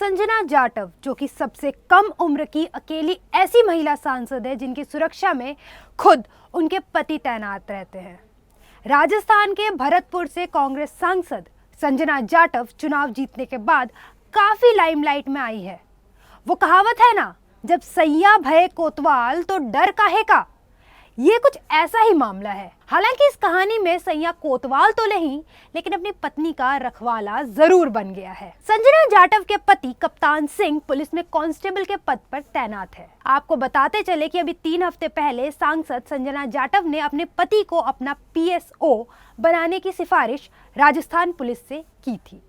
संजना जाटव, जो कि सबसे कम उम्र की अकेली ऐसी महिला सांसद है जिनकी सुरक्षा में खुद उनके पति तैनात रहते हैं। राजस्थान के भरतपुर से कांग्रेस सांसद संजना जाटव चुनाव जीतने के बाद काफी लाइमलाइट में आई है। वो कहावत है ना, जब सैया भय कोतवाल तो डर काहे का। ये कुछ ऐसा ही मामला है। हालांकि इस कहानी में सैया कोतवाल तो नहीं, लेकिन अपनी पत्नी का रखवाला जरूर बन गया है। संजना जाटव के पति कप्तान सिंह पुलिस में कांस्टेबल के पद पर तैनात है। आपको बताते चले कि अभी 3 हफ्ते पहले सांसद संजना जाटव ने अपने पति को अपना PSO बनाने की सिफारिश राजस्थान पुलिस से की थी।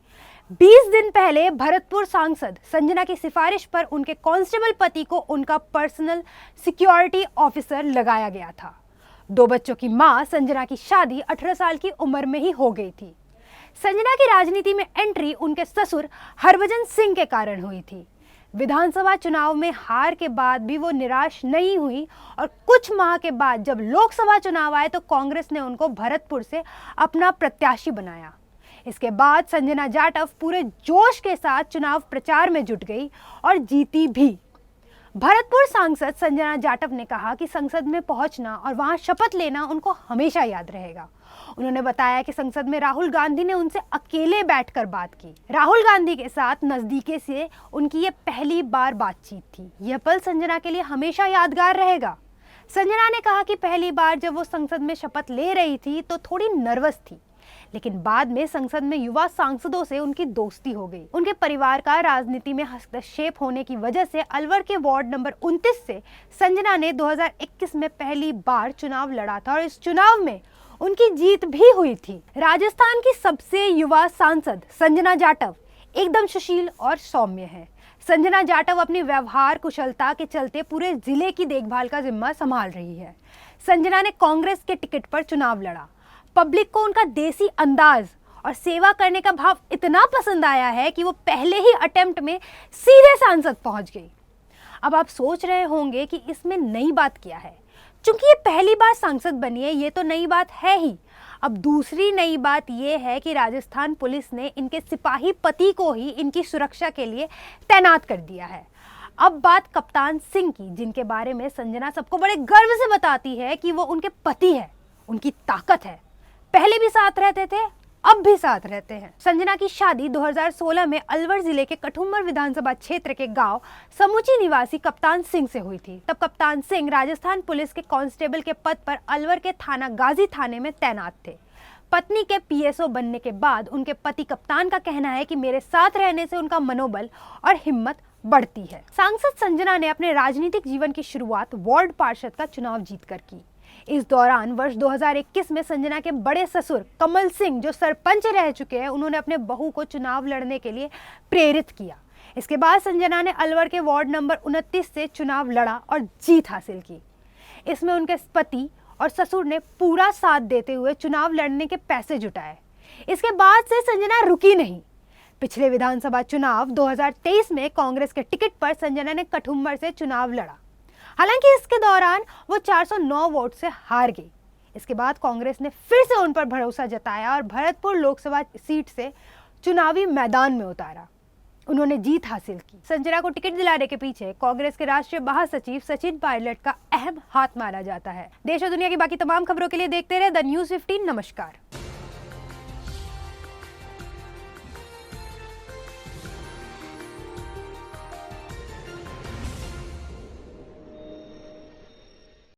20 दिन पहले भरतपुर सांसद संजना की सिफारिश पर उनके कांस्टेबल पति को उनका पर्सनल सिक्योरिटी ऑफिसर लगाया गया था। 2 बच्चों की मां संजना की शादी 18 साल की उम्र में ही हो गई थी। संजना की राजनीति में एंट्री उनके ससुर हरभजन सिंह के कारण हुई थी। विधानसभा चुनाव में हार के बाद भी वो निराश नहीं हुई और कुछ माह के बाद जब लोकसभा चुनाव आए तो कांग्रेस ने उनको भरतपुर से अपना प्रत्याशी बनाया। इसके बाद संजना जाटव पूरे जोश के साथ चुनाव प्रचार में जुट गई और जीती भी। भरतपुर सांसद संजना जाटव ने कहा कि संसद में पहुंचना और वहां शपथ लेना उनको हमेशा याद रहेगा। उन्होंने बताया कि संसद में राहुल गांधी ने उनसे अकेले बैठकर बात की। राहुल गांधी के साथ नजदीकी से उनकी ये पहली बार बातचीत थी। यह पल संजना के लिए हमेशा यादगार रहेगा। संजना ने कहा कि पहली बार जब वो संसद में शपथ ले रही थी तो थोड़ी नर्वस थी, लेकिन बाद में संसद में युवा सांसदों से उनकी दोस्ती हो गई। उनके परिवार का राजनीति में हस्तक्षेप होने की वजह से अलवर के वार्ड नंबर 29 से संजना ने 2021 में पहली बार चुनाव लड़ा था और इस चुनाव में उनकी जीत भी हुई थी। राजस्थान की सबसे युवा सांसद संजना जाटव एकदम सुशील और सौम्य है। संजना जाटव अपनी व्यवहार कुशलता के चलते पूरे जिले की देखभाल का जिम्मा संभाल रही है। संजना ने कांग्रेस के टिकट पर चुनाव लड़ा। पब्लिक को उनका देसी अंदाज और सेवा करने का भाव इतना पसंद आया है कि वो पहले ही अटेम्प्ट में सीधे सांसद पहुंच गई। अब आप सोच रहे होंगे कि इसमें नई बात क्या है। चूंकि ये पहली बार सांसद बनी है, ये तो नई बात है ही। अब दूसरी नई बात ये है कि राजस्थान पुलिस ने इनके सिपाही पति को ही इनकी सुरक्षा के लिए तैनात कर दिया है। अब बात कप्तान सिंह की, जिनके बारे में संजना सबको बड़े गर्व से बताती है कि वो उनके पति है, उनकी ताकत है। पहले भी साथ रहते थे, अब भी साथ रहते हैं। संजना की शादी 2016 में अलवर जिले के कठुम्बर विधानसभा क्षेत्र के गांव समूची निवासी कप्तान सिंह से हुई थी। तब कप्तान सिंह राजस्थान पुलिस के कांस्टेबल के पद पर अलवर के थाना गाजी थाने में तैनात थे। पत्नी के PSO बनने के बाद उनके पति कप्तान का कहना है कि मेरे साथ रहने से उनका मनोबल और हिम्मत बढ़ती है। सांसद संजना ने अपने राजनीतिक जीवन की शुरुआत वार्ड पार्षद का चुनाव जीतकर की। इस दौरान वर्ष 2021 में संजना के बड़े ससुर कमल सिंह, जो सरपंच रह चुके हैं, उन्होंने अपने बहू को चुनाव लड़ने के लिए प्रेरित किया। इसके बाद संजना ने अलवर के वार्ड नंबर 29 से चुनाव लड़ा और जीत हासिल की। इसमें उनके पति और ससुर ने पूरा साथ देते हुए चुनाव लड़ने के पैसे जुटाए। इसके बाद से संजना रुकी नहीं। पिछले विधानसभा चुनाव 2023 में कांग्रेस के टिकट पर संजना ने कठुम्बर से चुनाव लड़ा। हालांकि इसके दौरान वो 409 वोट से हार गई। इसके बाद कांग्रेस ने फिर से उन पर भरोसा जताया और भरतपुर लोकसभा सीट से चुनावी मैदान में उतारा। उन्होंने जीत हासिल की। संजना को टिकट दिलाने के पीछे कांग्रेस के राष्ट्रीय महासचिव सचिन पायलट का अहम हाथ माना जाता है। देश और दुनिया की बाकी तमाम खबरों के लिए देखते रहे द न्यूज़ 15। नमस्कार।